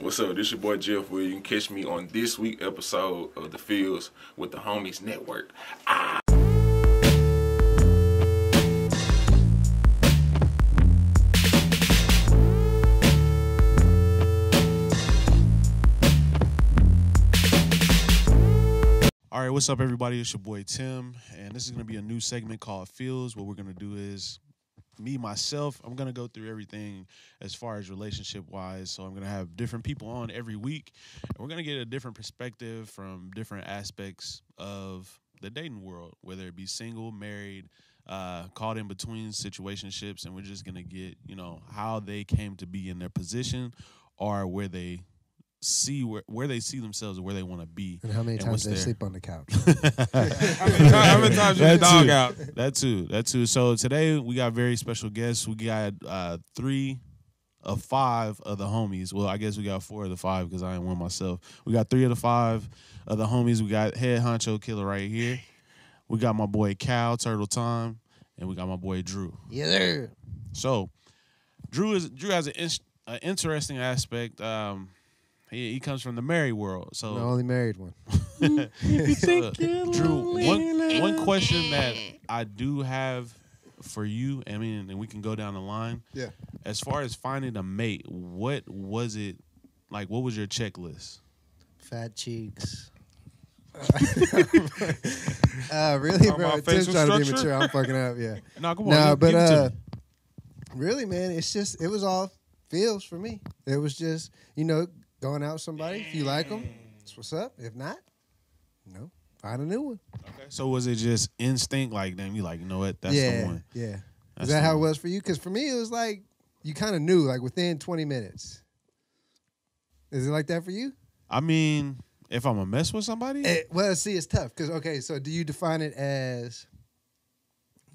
What's up? This your boy Jeff Will. You can catch me on this week's episode of The Fields with the Homies Network. All right, what's up, everybody? It's your boy Tim, and this is going to be a new segment called Feels. What we're going to do is, myself, I'm going to go through everything as far as relationship-wise, so I'm going to have different people on every week, and we're going to get a different perspective from different aspects of the dating world, whether it be single, married, caught in between situationships, and we're just going to get, how they came to be in their position or where they see where they see themselves or where they want to be, and how many times they sleep on the couch. How many times you dog out? That too. So today we got very special guests. We got 3 of 5 of the homies. Well, I guess we got 4 of the 5 because I ain't one myself. We got 3 of the 5 of the homies. We got Head Honcho Killer right here. We got my boy Cal Turtle Time, and we got my boy Drew. Yeah, sir. So Drew has an interesting aspect. He comes from the married world, so the only married one. Drew, one question that I do have for you, and we can go down the line. Yeah. As far as finding a mate, what was it like? What was your checklist? Fat cheeks. Really, bro? Tim's trying to be mature. I'm fucking up. Yeah. No, come on. But really, man, it was all feels for me. It was just going out with somebody. If you like them, that's what's up. If not, find a new one. Okay. So was it just instinct? Like, damn, you like, you know what? That's the one. Yeah. Is that how it was for you? Because for me, it was like you kind of knew, like within 20 minutes. Is it like that for you? I mean, if I'm a mess with somebody, well, see, it's tough. Because so do you define it as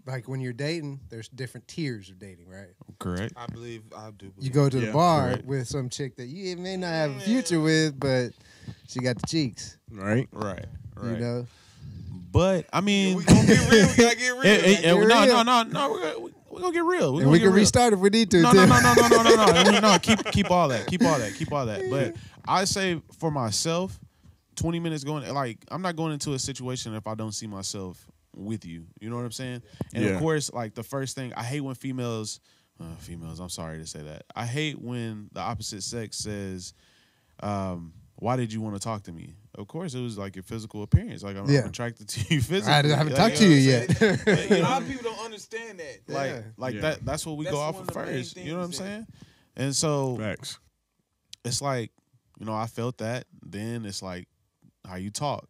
like when you're dating? There's different tiers of dating, right? Correct. I do believe. You go to the bar correct. with some chick that you may not have a future with, but she got the cheeks. Right. But I mean, we gonna get real. We gotta get real. No. We're gonna get real. And we can restart if we need to. No. Keep all that. But I say for myself, 20 minutes going. Like, I'm not going into a situation if I don't see myself with you. You know what I'm saying? And of course, like the first thing, I hate when females, I'm sorry to say that. I hate when the opposite sex says, why did you want to talk to me? Of course, it was like your physical appearance. Like, I'm attracted to you physically. I haven't talked to you yet. A lot of people don't understand that. That's what we go off of first. You know what I'm saying? And so Facts. It's like, I felt that. Then it's like how you talk.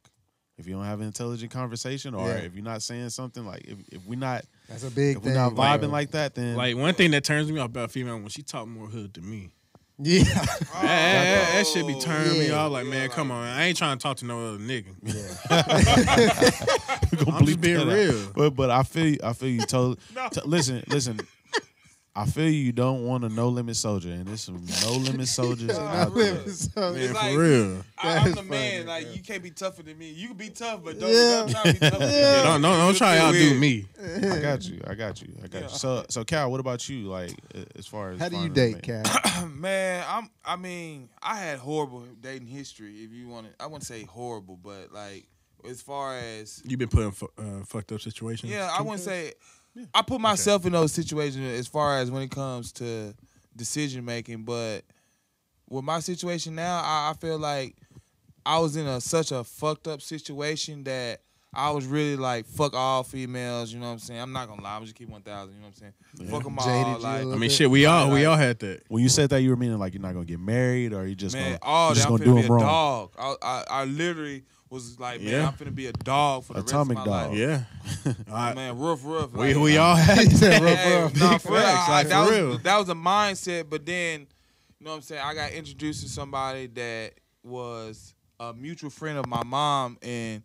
If you don't have an intelligent conversation, or if you're not saying something, like if we're not, that's a big thing. We're not vibing like that, then Like, one thing that turns me off about a female when she talk more hood than me. Yeah, that shit be turning me off. Like, man, come on, I ain't trying to talk to no other nigga. I'm just being real. But I feel you totally. Listen. I feel you don't want a no limit soldier, and there's some no limit soldiers out there. Man, for real. I'm the man. Like, you can't be tougher than me. You can be tough, but don't try to be tougher than me. Don't try to outdo me. I got you. So Cal, what about you? Like, as far as how do you date, Cal? Man, I had horrible dating history. If you want to, I wouldn't say horrible, but like as far as you been put in fucked up situations. Yeah, I wouldn't say. Yeah. I put myself in those situations as far as when it comes to decision making, but with my situation now, I feel like I was in such a fucked up situation that I was really like, fuck all females, you know what I'm saying? I'm not gonna lie, I'm just keep 1,000, you know what I'm saying? Yeah. Fuck them all. Like, I mean, shit, we all had that. When you said that, you were meaning like you're not gonna get married, or you just gonna do them wrong? Dog. I literally was like, man, I'm finna be a dog for the Atomic rest of my dog. life. Yeah. Man, rough. Like, we all had that rough. No, for real. That was a mindset, but then, you know what I'm saying, I got introduced to somebody that was a mutual friend of my mom, and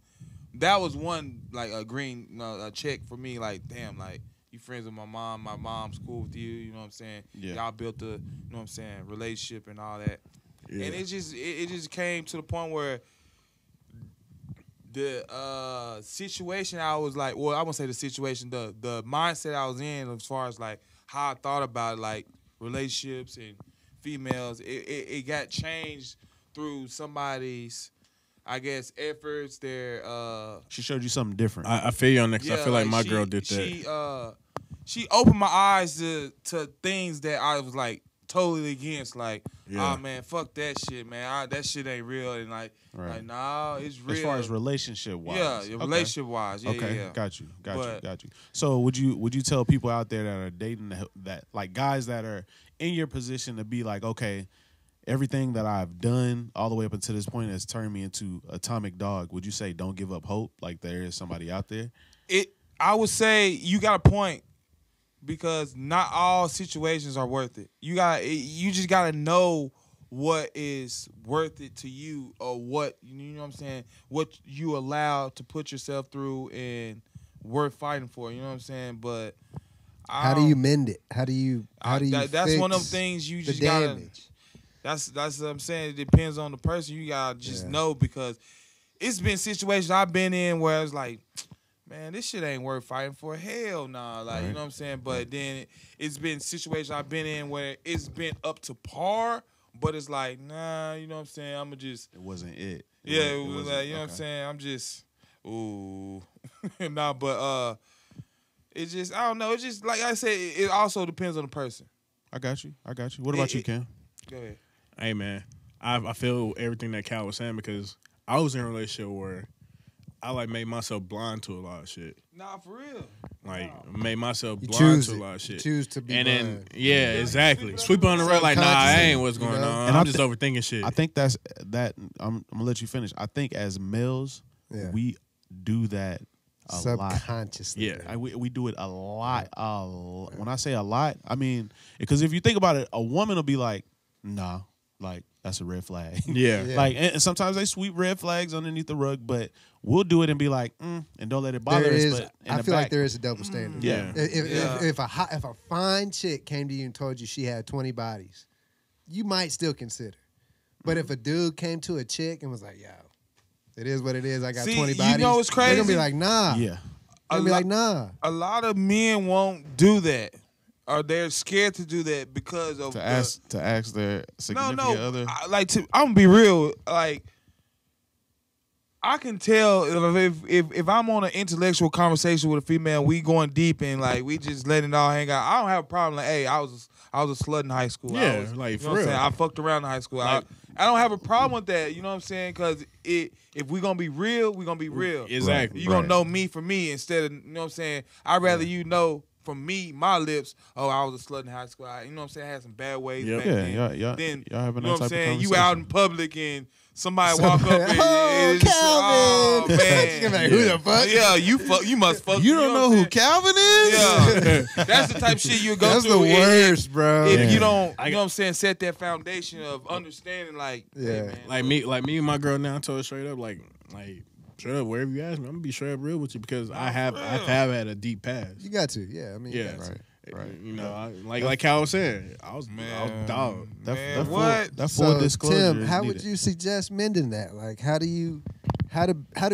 that was one, like, a check for me, like, damn, like, you friends with my mom's cool with you know what I'm saying? Yeah. Y'all built a, you know what I'm saying, relationship and all that. Yeah. And it just came to the point where the situation I was like, well, I won't say the situation, the mindset I was in as far as like how I thought about like relationships and females, it got changed through somebody's, I guess, efforts. She showed you something different. I feel you on that 'cause I feel like my girl did that. She opened my eyes to things that I was like totally against. Like, oh man, fuck that shit, man. That shit ain't real. And like nah, it's real. As far as relationship wise, relationship wise, yeah. Got you. So would you tell people out there that are dating that like guys that are in your position to be like, okay, everything that I've done all the way up until this point has turned me into atomic dog. Would you say don't give up hope? Like there is somebody out there. I would say you got a point. Because not all situations are worth it. You just gotta know what is worth it to you, or what you know what I'm saying. What you allow to put yourself through and worth fighting for. You know what I'm saying. But how do you mend it? How do you? That's one of them things you just gotta. That's what I'm saying. It depends on the person. You gotta just know, because it's been situations I've been in where it's like, man, this shit ain't worth fighting for. Hell nah. Like, you know what I'm saying? But then it's been situations I've been in where it's been up to par, but it's like, nah, you know what I'm saying? I'm going to just. It wasn't it. It was like, you know what I'm saying? I'm just, ooh. Nah, but it's just, I don't know. It's just, like I said, it also depends on the person. I got you. What about you, Cam? Go ahead. Hey, man, I feel everything that Cal was saying, because I was in a relationship where I like made myself blind to a lot of shit. Nah, for real. Like made myself blind to a lot of shit. You choose to be and blind. Then exactly. Sweep on the rug like, nah, I ain't what's going on. And I'm just overthinking shit. I think that's that. I'm gonna let you finish. I think as males, we do that a lot. Subconsciously. Yeah, we do it a lot. When I say a lot, I mean because if you think about it, a woman will be like, nah, like that's a red flag. Yeah. Like, and sometimes they sweep red flags underneath the rug, but we'll do it and be like, and don't let it bother us. But I feel like there is a double standard. Yeah. If a fine chick came to you and told you she had 20 bodies, you might still consider. But if a dude came to a chick and was like, yo, it is what it is, I got 20 bodies. You know what's crazy? They're going to be like, nah. Yeah. They're going to be like, nah. A lot of men won't do that. Or they're scared to do that because of to ask their significant other. I'm gonna be real. Like, I can tell if I'm on an intellectual conversation with a female, we going deep and like we just letting it all hang out. I don't have a problem. Like, hey, I was a slut in high school. Yeah, like for real. I fucked around in high school. Like, I don't have a problem with that. You know what I'm saying? Because if we gonna be real, we gonna be real. Exactly. You gonna know me for me instead of, you know what I'm saying? I'd rather you know from me, my lips, oh, I was a slut in high school. You know what I'm saying? I had some bad ways back then. Then, y'all having you know that what I'm type of saying? You out in public and somebody walk up and Calvin! oh, man. Like, who the fuck? Yeah, you must fuck. You don't know who Calvin is? Yeah. That's the type of shit you go That's through. the worst, bro. If you don't, you know what I'm saying, set that foundation of understanding, like, hey, man. Like me and my girl now, I told her straight up, like, straight up, wherever you ask me, I'm gonna be straight up real with you because I've had a deep past. You got to, yeah. I mean, yeah, right. You know, like Cal was saying, I was dog. That full disclosure. Tim, how would you suggest mending that? Like, how do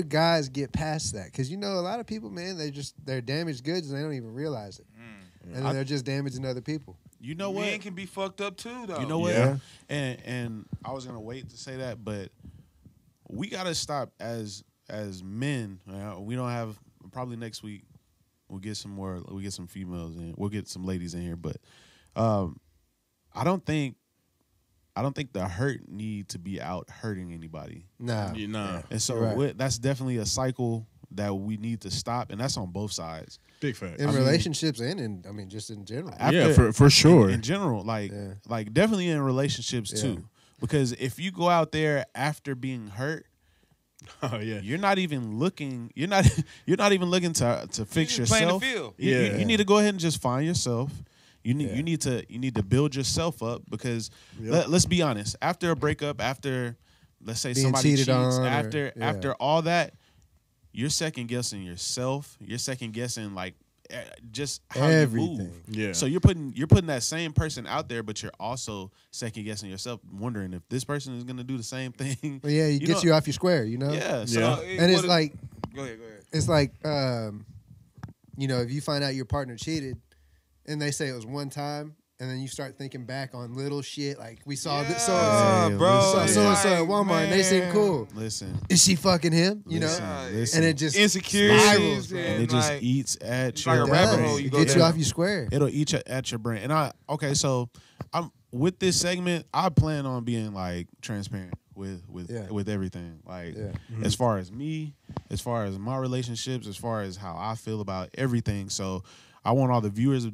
guys get past that? Because you know, a lot of people, man, they're damaged goods and they don't even realize it, and then they're just damaging other people. You know what? Men can be fucked up too, though. You know what? Yeah. And I was gonna wait to say that, but we gotta stop as men. We don't have probably next week. We'll get some more. We'll get some females in. We'll get some ladies in here, but I don't think the hurt need to be out hurting anybody. Nah. And so that's definitely a cycle that we need to stop, and that's on both sides. Big fact. In relationships and just in general. For sure. In general, like definitely in relationships too. Because if you go out there after being hurt, you're not even looking. You're not even looking to fix yourself. Playing the field. You need to go ahead and just find yourself. You need to build yourself up because let's be honest. After a breakup, after let's say being somebody cheated cheats, on, after all that, you're second guessing yourself. You're second guessing like just how everything. you move. Yeah. So you're putting that same person out there, but you're also second guessing yourself, wondering if this person is going to do the same thing. Well, yeah, gets you off your square, you know. Yeah. So and it's like, go ahead. It's like, you know, if you find out your partner cheated, and they say it was one time, and then you start thinking back on little shit like we saw this Yeah, bro. so It's at like, Walmart and they seem man. Cool. Listen, Is she fucking him? You know, listen. and it just Insecurities spirals, bro. and it just like, eats at it's your like a It rabbit does. hole you It go gets you down. off your square. It'll eat at your brain. And so I'm with this segment. I plan on being like transparent with everything. Like as far as me, as far as my relationships, as far as how I feel about everything. So I want all the viewers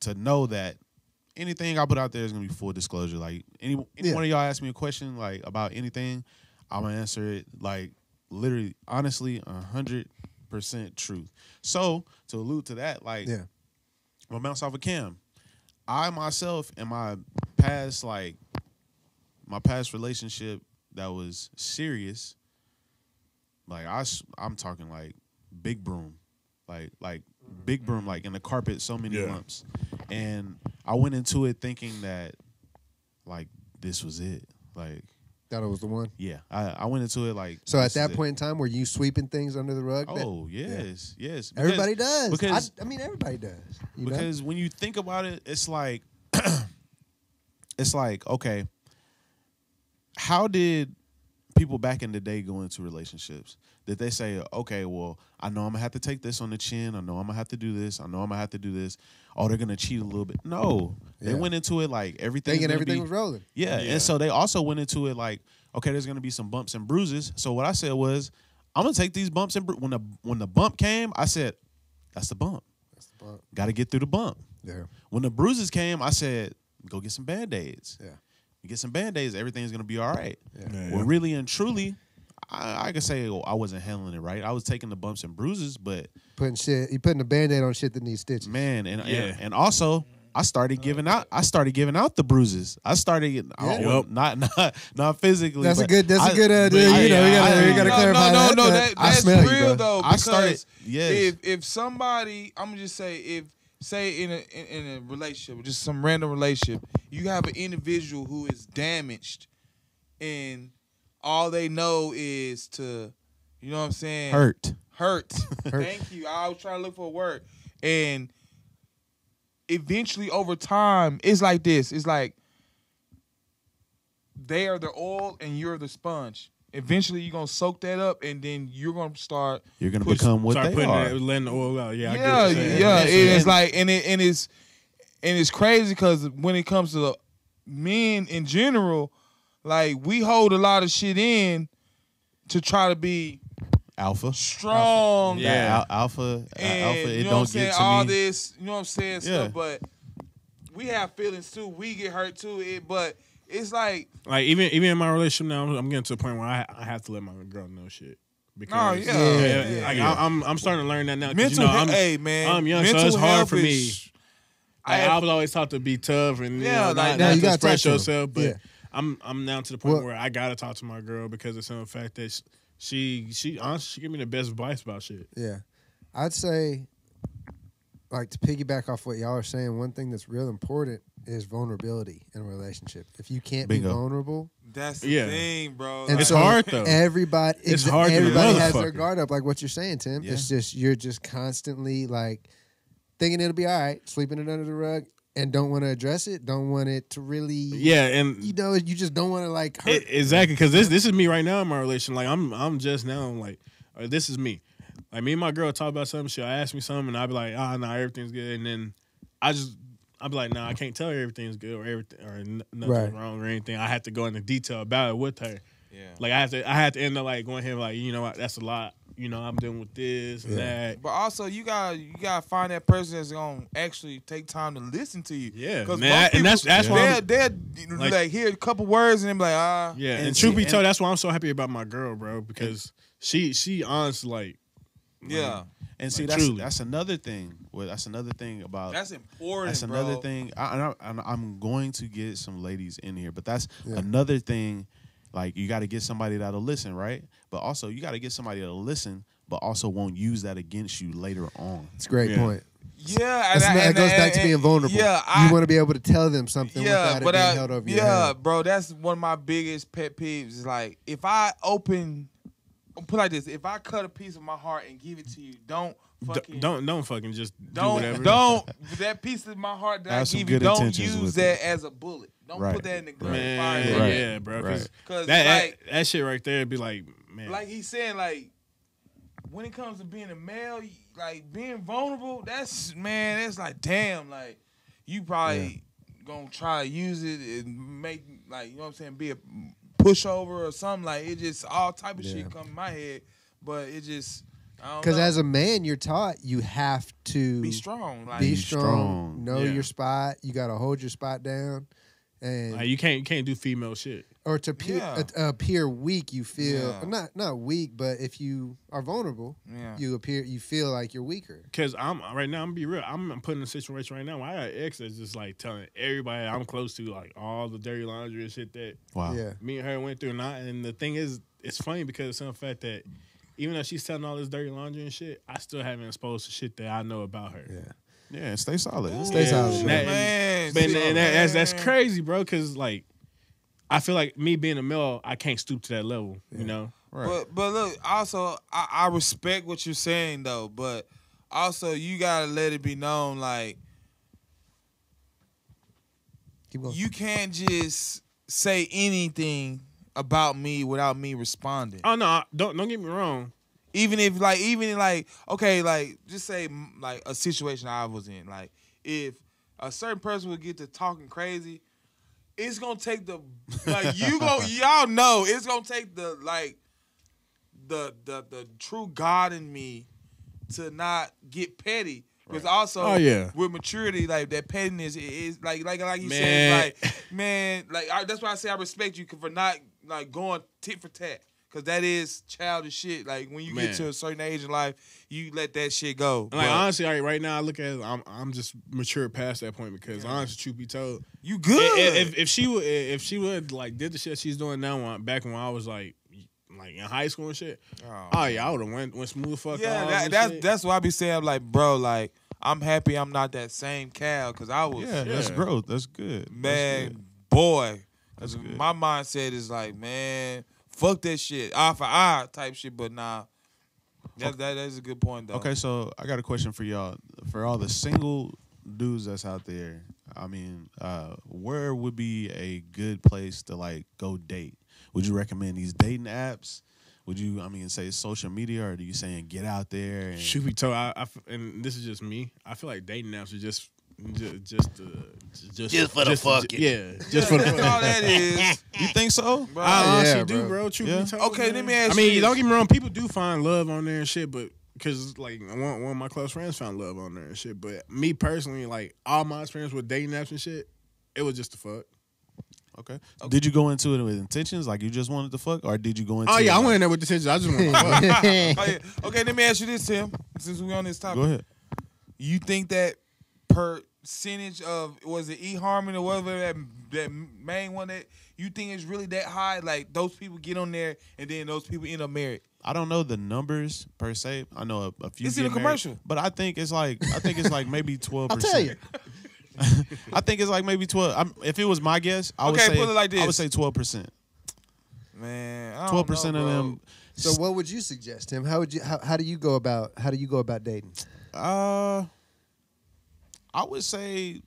to know that anything I put out there is gonna be full disclosure. Like any one of y'all ask me a question like about anything, I'm gonna answer it like literally, honestly, 100% truth. So to allude to that, like, I'm gonna bounce off of Cam. I myself in my past relationship that was serious, like I'm talking like big broom, like big broom, like in the carpet, so many lumps, and I went into it thinking that like this was it, like. Thought it was the one. Yeah, I went into it like. So at that point in time, were you sweeping things under the rug? Oh yes, yes. Everybody does. Because I mean, everybody does. Because when you think about it, it's like, okay, how did people back in the day go into relationships? Did they say, okay, well, I know I'm gonna have to take this on the chin. I know I'm gonna have to do this. I know I'm gonna have to do this. Oh, they're gonna cheat a little bit. No, they went into it like everything was rolling. Yeah, and so they also went into it like, okay, there's gonna be some bumps and bruises. So what I said was, I'm gonna take these bumps and when the bump came, I said, that's the bump. Got to get through the bump. Yeah. When the bruises came, I said, go get some Band-Aids. Yeah. You get some Band-Aids, everything's gonna be all right. Yeah. Well, really and truly, I could say I wasn't handling it right. I was taking the bumps and bruises, but You putting a Band-Aid on shit that needs stitches. man, and also I started giving out the bruises. I started not physically. That's but a good idea. we gotta clarify that. No, I that's smell you, real bro. though. I Because started. Yes. if somebody, I'm gonna just say, say in a relationship, just some random relationship, you have an individual who is damaged, and all they know is to, you know what I'm saying? Hurt. Thank you. I was trying to look for a word. And eventually over time, it's like this. It's like they are the oil and you're the sponge. Eventually you're going to soak that up and then you're going to start. You're going to become what they are. Letting the oil out. Yeah, I get Yeah, what you're saying. yeah. It's like, and it's crazy because when it comes to the men in general, like we hold a lot of shit in to try to be Alpha. strong. Yeah. Alpha. And, It you know don't what I'm saying? get to All me. this, you know what I'm saying? Yeah. Stuff, but we have feelings too. We get hurt too. But it's like even in my relationship now, I'm getting to a point where I have to let my girl know shit. Because I'm starting to learn that now. 'Cause, mental you know, I'm, hey man, I'm young, so mental it's hard health for me. is- I was always taught to be tough and Yeah, like, not you to gotta express talk to yourself. But yeah. I'm now to the point where I gotta talk to my girl because of some fact that she honestly she give me the best advice about shit. Yeah. I'd say, like, to piggyback off what y'all are saying, one thing that's real important is vulnerability in a relationship. If you can't Bingo. be vulnerable, That's the Yeah. thing, bro. and It's so hard, though. Everybody, It's hard to be a everybody has their motherfucker. guard up, like what you're saying, Tim. Yeah. It's just you're just constantly like thinking it'll be all right, sweeping it under the rug, and don't want to address it. Don't want it to really, Yeah, and you know, you just don't want to like hurt. exactly because this is me right now in my relation. Like I'm just now like this is me. Like me and my girl talk about something. She'll ask me something, and I'll be like, nah, everything's good. And then I'll be like, nah, I can't tell her everything's good or everything or nothing's Right. wrong or anything. I have to go into detail about it with her. Yeah. Like I have to end up like going here like, you know what, that's a lot. You know, I'm dealing with this and that. But also, you gotta find that person that's gonna actually take time to listen to you. Yeah, because man, and that's why they'll like hear a couple words and they're like, yeah. And And see, truth be and- told, that's why I'm so happy about my girl, bro, because she honestly like. yeah, And see, Like, that's truly. that's another thing. Well, that's another thing about. that's important. That's another bro. thing. I'm going to get some ladies in here, but that's Yeah. another thing. Like you got to get somebody that'll listen, right? But also you got to get somebody that'll listen, but also won't use that against you later on. It's a great Yeah. point. Yeah, That goes back to being vulnerable. Yeah, you want to be able to tell them something yeah, without but it being held over your head. bro, that's one of my biggest pet peeves. Is like if I open put it like this: if I cut a piece of my heart and give it to you, don't fucking don't fucking just do don't whatever. that piece of my heart that Have I some give you, good don't intentions use with that as a bullet. Don't Right. put that in the gun Man, fire. Right. yeah, bro. Right. Cause That shit right there be like, man. like he's saying, like when it comes to being a male, like being vulnerable, that's like damn, like you probably gonna try to use it and make like, you know what I'm saying, be a pushover or something. Like it just all type of shit come in my head, but it just Because as a man, you're taught you have to be strong, like be Be strong, strong. know Yeah. your spot. You got to hold your spot down, and Like, you can't do female shit. or to appear weak. You feel not weak, but if you are vulnerable, you feel like you're weaker. Cause I'm right now. I'm gonna be real. I'm put in a situation right now where I got an ex that's just like telling everybody I'm close to like all the dirty laundry and shit that Wow. Yeah, me and her went through. And the thing is, it's funny because it's the fact that even though she's telling all this dirty laundry and shit, I still haven't exposed to shit that I know about her. yeah. Yeah, stay solid. Stay solid. And man. that's crazy, bro. Cause like I feel like me being a male, I can't stoop to that level. You know. Right. But look, also I respect what you're saying though, but also you gotta let it be known, like Keep going. you can't just say anything about me without me responding. Oh no, don't get me wrong. Even okay, like just say like a situation I was in, like if a certain person would get to talking crazy, it's gonna take the like y'all know it's gonna take the like the true God in me to not get petty. Because also with maturity, like that pettiness is like you said, like man, like that's why I say I respect you for not like going tit for tat. Cause that is childish shit. Like when you get to a certain age in life, you let that shit go. Like honestly, right now I look at it, I'm just mature past that point because honestly, truth be told, you good. If she would like did the shit she's doing now back when I was like in high school and shit. Oh yeah, I would have went smooth fuck. Yeah, that's why I be saying, I'm like, bro, like I'm happy I'm not that same Cal because I was. Yeah, that's growth. That's good. Man, that's good. boy, That's good. my mindset is like, man, fuck that shit, eye for eye type shit. But nah, that is a good point though. Okay, so I got a question for y'all. For all the single dudes that's out there, I mean, where would be a good place to like go date? Would you recommend these dating apps? Would you, say social media, or are you saying get out there? And Truth be told, and this is just me. I feel like dating apps are just for the fucking. Yeah, just for the That's all that is. you think so? Bro. I honestly Yeah, do, bro. bro. Truth Yeah. be told, Okay, man. let me ask I mean, you don't this. get me wrong. People do find love on there and shit, but because like one of my close friends found love on there and shit. But me personally, like all my experience with dating apps and shit, it was just the fuck. Okay. Did you go into it with intentions, like you just wanted to fuck, or did you go into? Oh yeah, I it went in there with intentions. I just want to fuck. Oh, yeah. Okay, let me ask you this, Tim. Since we on this topic, Go ahead. you think that percentage of was it eHarmony or whatever that main one that you think is really that high? Like those people get on there and then those people end up married. I don't know the numbers per se. I know a few. It's in get a married, commercial. but I think it's like maybe 12%. I'll tell you. I think it's like maybe 12. If it was my guess, I would Okay, say put it like this. I would say 12%. Man, I 12% don't know, of bro. them. So what would you suggest, Tim? How do you go about dating? I would say.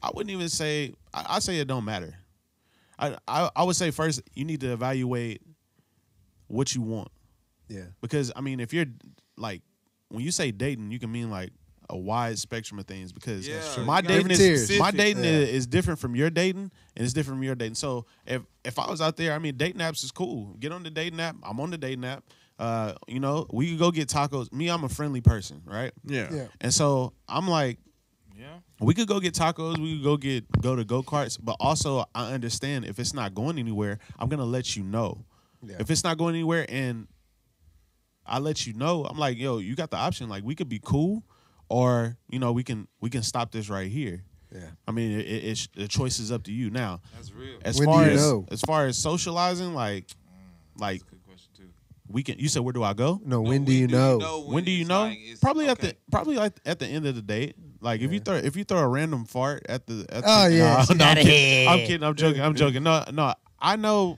I wouldn't even say. I say it don't matter. I would say first you need to evaluate what you want, Yeah. because if you're like when you say dating, you can mean like a wide spectrum of things, because Yeah, my you gotta dating be is specific. my dating Yeah. is different from your dating, and it's different from your dating. So if I was out there, dating apps is cool. Get on the dating app. I'm on the dating app. We could go get tacos. Me, I'm a friendly person, right? Yeah. Yeah. And so I'm like, Yeah. we could go get tacos. We could go to go-karts. But also, I understand if it's not going anywhere, I'm gonna let you know. Yeah. If it's not going anywhere, and I let you know, I'm like, yo, you got the option. Like, we could be cool, or we can stop this right here. Yeah. It's the choice is up to you. Now, That's real. as When far do you as know? as far as socializing, like That's a good question too. we can. You said, where do I go? No, when do you know? When do you it's know? like it's- Probably okay. at the end of the date. Like if you throw a random fart at the Oh, yeah. no, I'm Outta kidding. here. I'm kidding. I'm joking. No. I know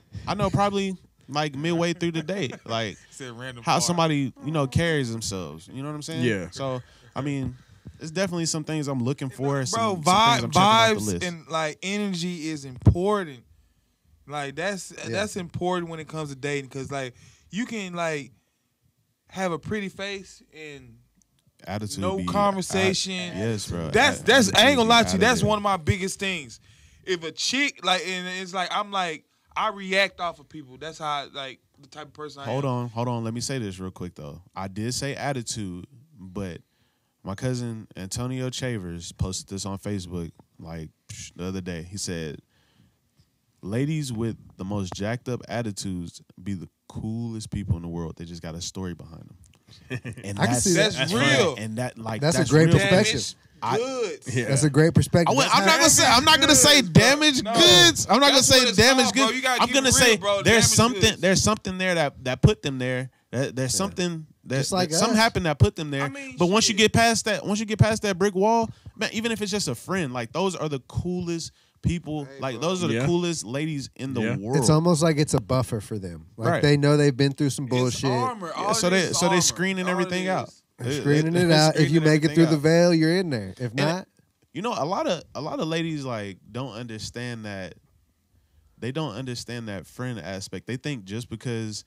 probably like midway through the day, like Said random how part. somebody carries themselves. You know what I'm saying? Yeah. So I mean, it's definitely some things I'm looking for. Bro, some things I'm checking off the vibes list. and like energy is important. Like that's important when it comes to dating, because like you can like have a pretty face and Attitude, no be conversation. yes, bro. That's I ain't gonna lie to you. That's one. one of my biggest things. If a chick like, and it's like I react off of people. That's how like the type of person I am. Hold on. Let me say this real quick though. I did say attitude, but my cousin Antonio Chavers posted this on Facebook like the other day. He said, "Ladies with the most jacked up attitudes be the coolest people in the world. They just got a story behind them." And I can see that. That's real. And that like That's a great real. perspective. Good. That's a great perspective. I'm not gonna say damaged No. goods. I'm not gonna That's say what it's damaged called, bro. goods. You gotta I'm keep gonna it say real, bro. there's Damaged goods. something there that put them there. There's something Just like something us. happened that put them there. I mean, but once you shit. get past that brick wall, man, even if it's just a friend, like those are the coolest people. Hey, like bro. those are the Yeah. coolest ladies in the world. It's almost like it's a buffer for them. Like Right. they know they've been through some It's bullshit. armor. Yeah, All so it is is they armor. screening All everything it out. is. They're screening They- it they out. If you screening make it through everything the out. veil, you're in there. If not, You know, a lot of ladies like don't understand that. They don't understand that friend aspect. They think just because.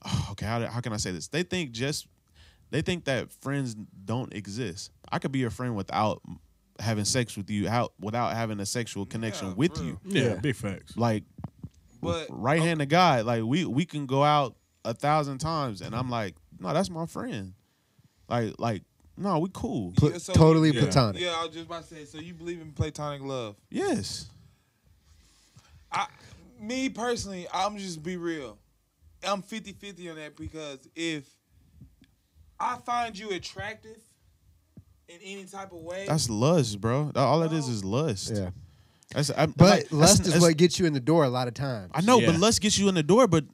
Oh, okay, how can I say this? They think that friends don't exist. I could be your friend without having sex with you, without having a sexual connection Yeah, with for you. Yeah, Yeah. big facts. Like, But right hand of God, like we can go out 1,000 times, and I'm like, no, that's my friend. Like, no, we cool. Yeah, so totally you- platonic. Yeah, I was just about to say. So you believe in platonic love? Yes. Me personally, I'm just be real. I'm 50-50 on that, because if I find you attractive in any type of way, That's lust, bro. All it is lust. yeah. I'm But like, lust that's- is what gets you in the door a lot of times. I know, Yeah. but lust gets you in the door. But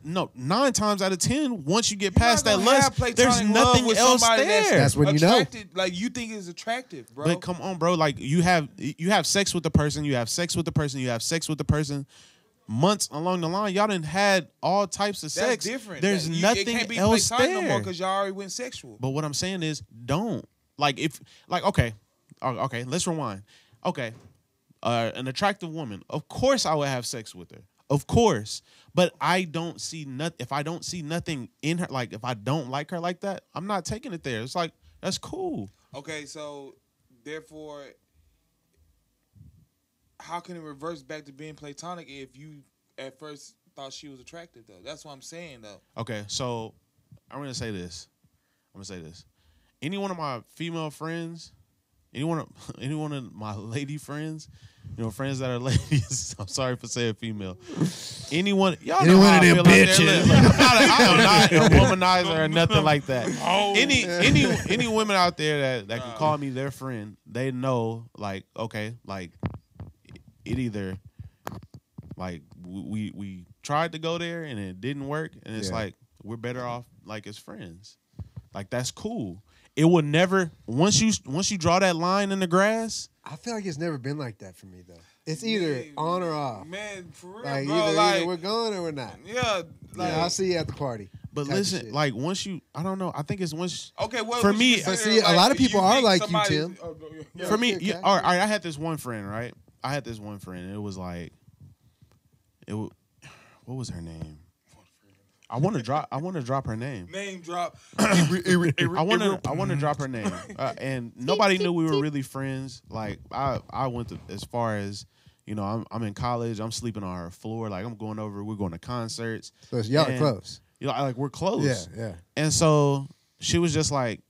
9 times out of 10, once you get you're past not that gonna have lust, platonic there's love nothing with else somebody there. That's when you know. attracted, like you think is attractive, bro. But come on, bro. Like you have sex with the person. You have sex with the person. You have sex with the person. Months along the line, y'all done had all types of That's sex. different. There's It nothing can't be else platonic there. no more because y'all already went sexual. But what I'm saying is, don't okay. Let's rewind. Okay, an attractive woman. Of course, I would have sex with her. Of course, but I don't see nothing. If I don't see nothing in her, like if I don't like her like that, I'm not taking it there. It's like that's cool. Okay, so therefore, how can it reverse back to being platonic if you at first thought she was attractive though? That's what I'm saying though. Okay, so I'm gonna say this. Any one of my female friends, any one of my lady friends, friends that are ladies. I'm sorry for saying female. Anyone know Any one how of I them feel out there. bitches. Look, I'm not a womanizer or nothing like that. Any women out there that can call me their friend, they know like okay, like it either like we tried to go there and it didn't work, and it's Yeah. like we're better off like as friends. Like that's cool. It would never once you draw that line in the grass. I feel like it's never been like that for me though. It's either Man, on or off. Man, for real, Like bro. either we're going or we're not. Yeah, like Yeah, I'll see you at the party. But type of listen, shit. like once you, I don't know. I think it's once. okay. Well, For what me- you But consider, see, a lot of people are think like you, somebody- Tim. Yeah. For me, okay. all right, I had this one friend, right? And it was like, what was her name? I want to drop her name. Name drop. I want to drop her name, and nobody knew we were really friends. Like I went to as far as I'm in college. I'm sleeping on her floor. Like I'm going over. We're going to concerts. So y'all are And, close. Like we're close. Yeah. And so she was just like,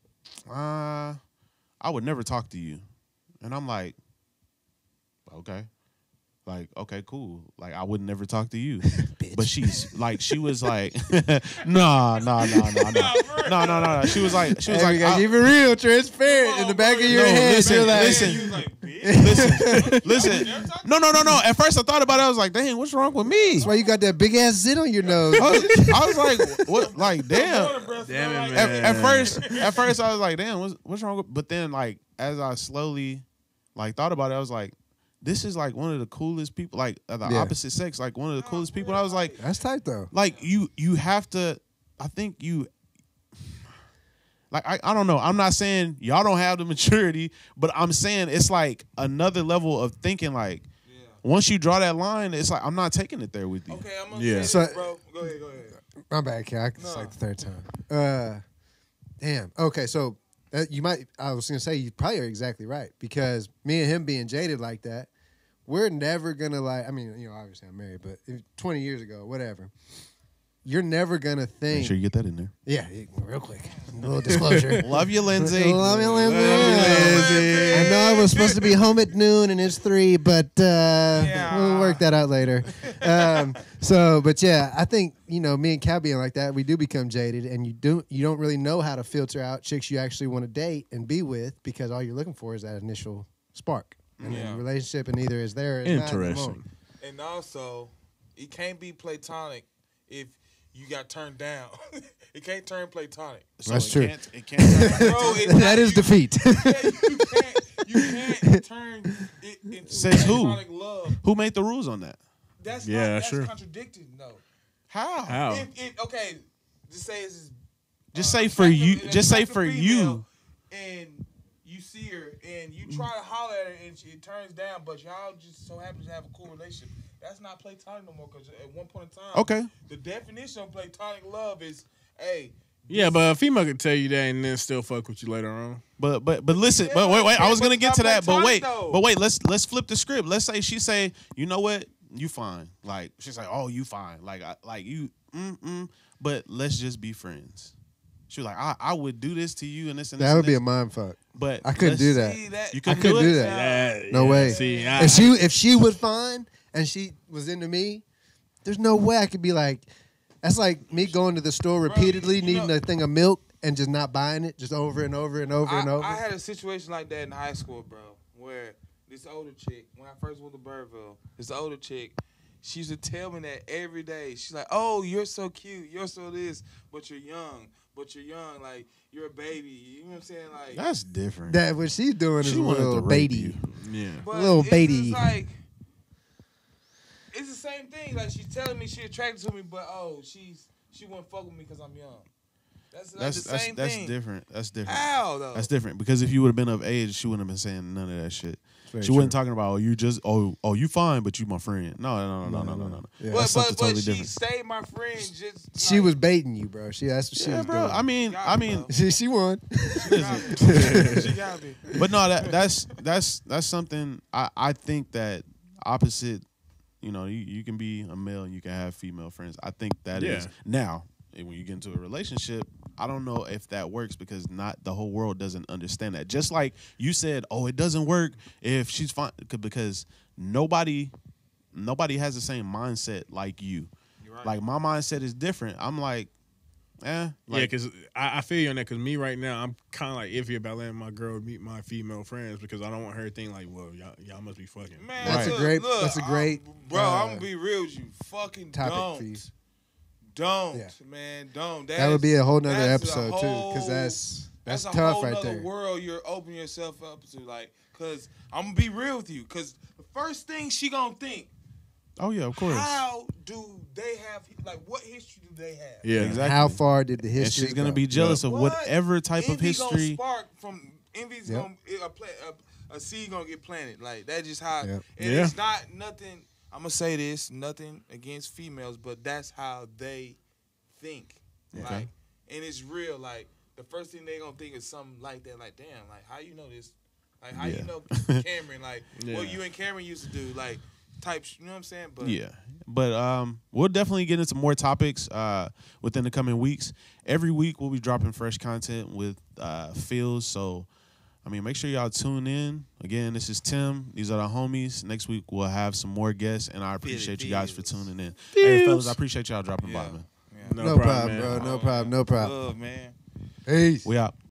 I would never talk to you, and I'm like, okay. Like, okay, cool. Like, I would never talk to you. But she was like, no. She was like, Hey, we gotta keep it real, transparent. In the back of your No, head, listen, you're like, listen. No. At first I thought about it. I was like, dang, what's wrong with me? That's why you got that big ass zit on your nose. I was like, what? Like, damn. Damn it, man. At first I was like, damn, what's wrong with? But then like as I slowly like thought about it, I was like, this is like one of the coolest people, like the Yeah. opposite sex, like one of the coolest people. And I was like, That's tight though. like you have to. I think you. Like I don't know. I'm not saying y'all don't have the maturity, but I'm saying it's like another level of thinking. Like once you draw that line, it's like I'm not taking it there with you. Okay, I'm gonna Yeah. say this, So- bro. Go ahead. My bad, Kat. It's like the third time. Damn. Okay, so you might. I was gonna say you probably are exactly right because me and him being jaded like that, we're never gonna like. I mean, obviously I'm married, but 20 years ago, whatever. You're never gonna think. Make sure you get that in there. Yeah, real quick. A little disclosure. Love you, Lindsay. Love you, Lindsay. I know I was supposed to be home at noon and it's 3, but we'll work that out later. But yeah, I think me and Kat being like that, we do become jaded, and you don't really know how to filter out chicks you actually want to date and be with because all you're looking for is that initial spark and then relationship, and either is there or is not at the moment. Interesting. And also, it can't be platonic if you got turned down. It can't turn platonic. So That's it true. It can't Bro, That is defeat. You can't turn it into Says who? platonic love. Who made the rules on that? That's Yeah, that's sure. contradicting, though. How? Okay, just say it's Just say for you. Just say for you. And you see her and you try to holler at her and she turns down, but y'all just so happen to have a cool relationship. That's not platonic no more because at one point in time, Okay. the definition of platonic love is, hey. Yeah, but a female could tell you that and then still fuck with you later on. But listen. Yeah, But wait. I was gonna but get to that. But wait. though. But wait. Let's flip the script. Let's say she say, you know what? You fine. Like she's like, oh, you fine. Like you. But let's just be friends. She was like, I would do this to you and this and this. That would and be this. a mind fuck. But I couldn't do that. See that? You I couldn't couldn't do do it? that. No way. See, If she was fine and she was into me, there's no way I could be like. That's like me going to the store repeatedly, needing a thing of milk and just not buying it, just over and over and over and over. I had a situation like that in high school, bro, where this older chick, when I first went to Birdville, this older chick, she used to tell me that every day. She's like, oh, you're so cute, you're so this, but you're young, like, you're a baby. You know what I'm saying? Like, That's different. That what she's doing is She a wanted little to rape baby. you. Yeah. but little it's baby. just like, it's the same thing. Like, she's telling me she attracted to me, but she wouldn't fuck with me because I'm young. That's the same that's thing. different. That's different. How though? That's different because if you would have been of age, she wouldn't have been saying none of that shit. Very She true. wasn't talking about you fine, but you my friend. No. Yeah. That's something But totally she different. stayed my friend. Just She was baiting you, bro. That's what she Yeah, was bro. doing. I mean, She won. She got me. but no, that's something I think that opposite. You can be a male and you can have female friends. I think that is Yeah. now when you get into a relationship. I don't know if that works because not the whole world doesn't understand that. Just like you said, it doesn't work if she's fine because nobody has the same mindset like you. You're right. Like my mindset is different. I'm like, Yeah, because I feel you on that. Because me right now, I'm kind of like iffy about letting my girl meet my female friends because I don't want her to think like, well, y'all must be fucking. Man, That's a great, bro. I'm gonna be real with you. Fucking topic don't. for you. Don't, Yeah. man, don't. That would be a whole nother that's a episode too, whole- because that's a tough whole right nother there. world you're opening yourself up to, like, cause I'm gonna be real with you, cause the first thing she gonna think, oh yeah, of course. how do they have, like, what history do they have? Yeah, Exactly. How far did the And history? she's gonna go? be jealous of What? whatever type of Envy gonna history. spark from envy's Yep. gonna a seed gonna get planted. Like that's just how. Yep. And Yeah. it's not nothing. I'm gonna say this, nothing against females, but that's how they think. Like, and it's real. Like the first thing they gonna think is something like that. Like, damn, like how you know this? Like how you know Cameron? Like what you and Cameron used to do? Like types. You know what I'm saying? But Yeah, but we'll definitely get into more topics within the coming weeks. Every week we'll be dropping fresh content with feels. So, I mean, make sure y'all tune in. Again, this is Tim. These are the homies. Next week we'll have some more guests, and I appreciate you guys for tuning in. Hey, fellas, I appreciate y'all dropping by, man. No problem, man. bro. No problem. No problem. love, man. Peace. We out.